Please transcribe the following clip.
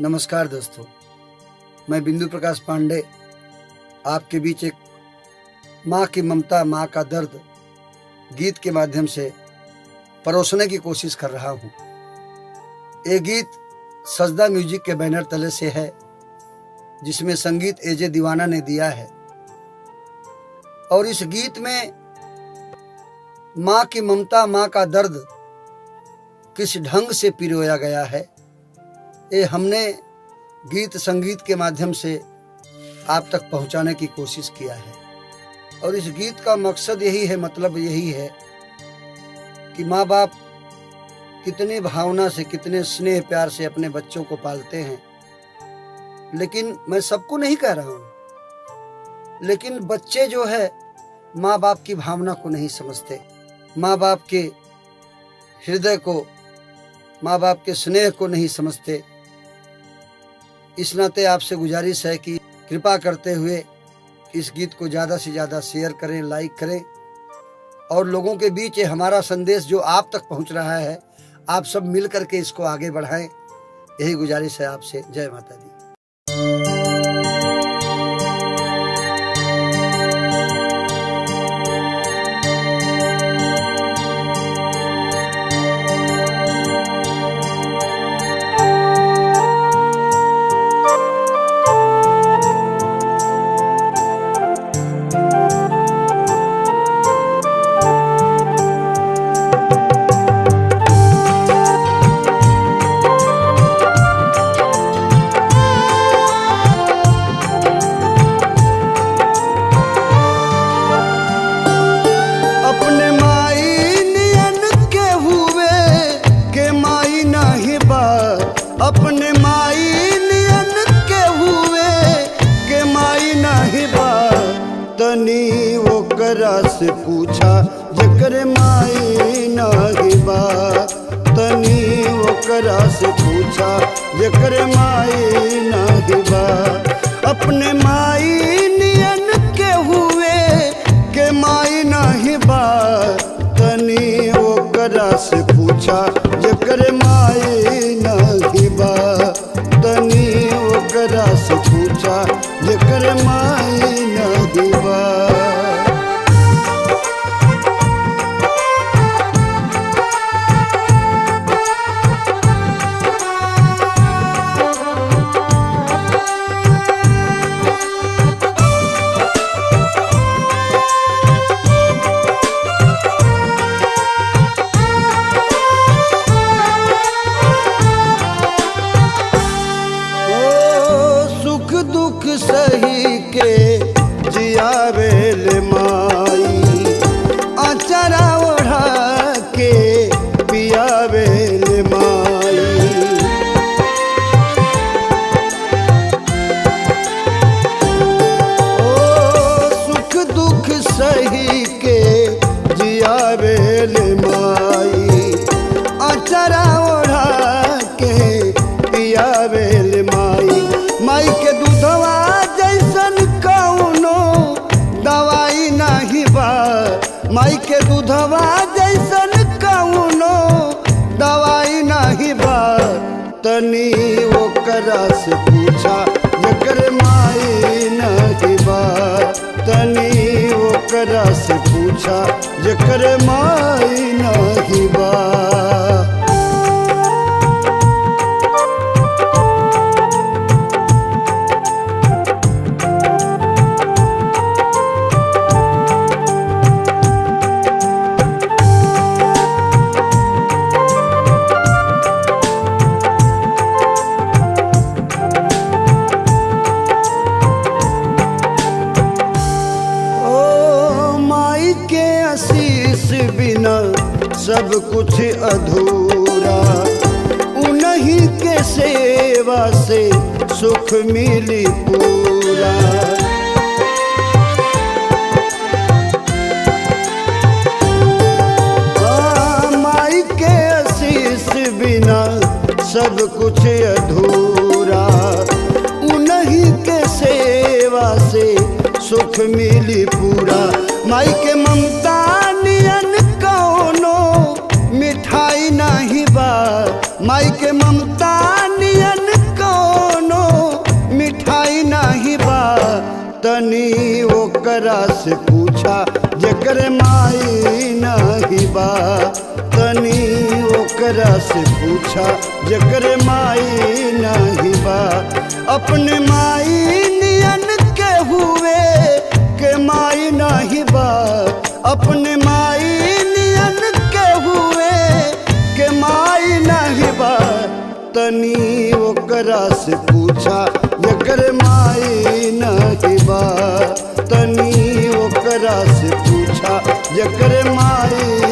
नमस्कार दोस्तों, मैं बिंदु प्रकाश पांडे आपके बीच एक माँ की ममता, माँ का दर्द गीत के माध्यम से परोसने की कोशिश कर रहा हूँ। ये गीत सजदा म्यूजिक के बैनर तले से है, जिसमें संगीत एजे दीवाना ने दिया है। और इस गीत में माँ की ममता, माँ का दर्द किस ढंग से पिरोया गया है, ये हमने गीत संगीत के माध्यम से आप तक पहुंचाने की कोशिश किया है। और इस गीत का मकसद यही है, मतलब यही है कि माँ बाप कितने भावना से, कितने स्नेह प्यार से अपने बच्चों को पालते हैं। लेकिन मैं सबको नहीं कह रहा हूँ, लेकिन बच्चे जो है माँ बाप की भावना को नहीं समझते, माँ बाप के हृदय को, माँ बाप के स्नेह को नहीं समझते। इस नाते आपसे गुजारिश है कि कृपा करते हुए इस गीत को ज़्यादा से ज़्यादा शेयर करें, लाइक करें और लोगों के बीच हमारा संदेश जो आप तक पहुंच रहा है, आप सब मिल करके इसको आगे बढ़ाएं। यही गुजारिश है आपसे। जय माता दी। अपने माई नियन के हुए के माई नहीं बा, तनी ओकरा से पूछा जेकर माई नहीं बा, तनी ओकरा से पूछा जेकर माई नहीं बा। अपने माई नियन के हुए के माई नहीं बा, तनी ओकरा से पूछा जेकर माई नहीं बा, तनी ओकरा से पूछा जेकर माई नहीं बा। सही के जियावेल माई, अचरा ओढ़ा के पियावेल माई। ओ सुख दुख सही के जियावेल माई, अचरा ओढ़ा के पियावेल माई। माई के दूधवा जैसन कौनो दवाई नहीं बा, माई के दूधवा जैसन कौनो दवाई नहीं बा, तनी ओकरा से पूछा जेकर माई नहीं बा, तनी ओकरा से पूछा जेकर माई नहीं बा। बिना सब कुछ अधूरा, उन्हीं के सेवा से सुख मिली पूरा। माई के आशीष बिना सब कुछ अधूरा, उन्हीं के सेवा से सुख मिली पूरा। माई के ममता नियन कौनो मिठाई नहीं बा, माई के ममता नियन कौनो ओकरा से पूछा जकर माई नहीं बा। तनी ओकरा से पूछा जकर माई नहीं बा। अपने माई नियन के हुए के माई नहीं बा। अपने माई नियन के हुए के माई नहीं बा। तनी ओकरा से पूछा जकर माई नहीं बा। तनी ओकरा से पूछा जकर माई